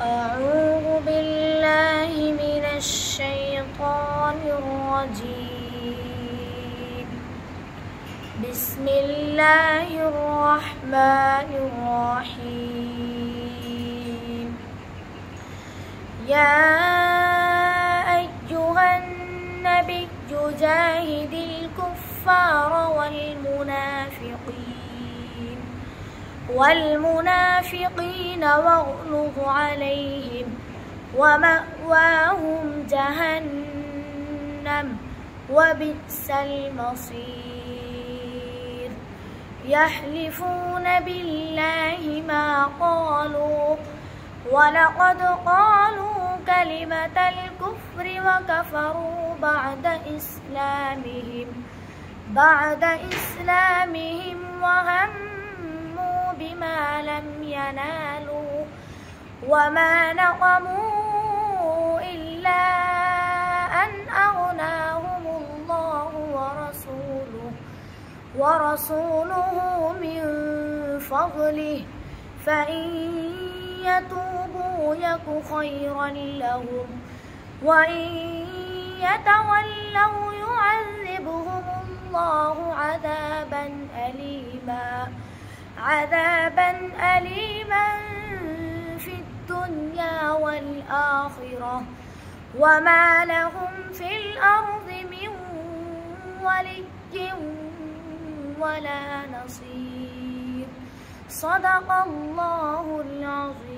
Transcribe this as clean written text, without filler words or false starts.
أعوذ بالله من الشيطان الرجيم. بسم الله الرحمن الرحيم. يا أيها النبي جاهد الكفار والمنافقين واغلظ عليهم ومأواهم جهنم وبئس المصير. يحلفون بالله ما قالوا ولقد قالوا كلمة الكفر وكفروا بعد إسلامهم وهموا بما لم ينالوا وما نقموا إلا أن أغناهم الله ورسوله من فضله فإن يتوبوا يك خيرا لهم وإن يتولوا يعذبهم الله عذابا أليما في الدنيا والآخرة وما لهم في الأرض من ولي ولا نصير. صدق الله العظيم.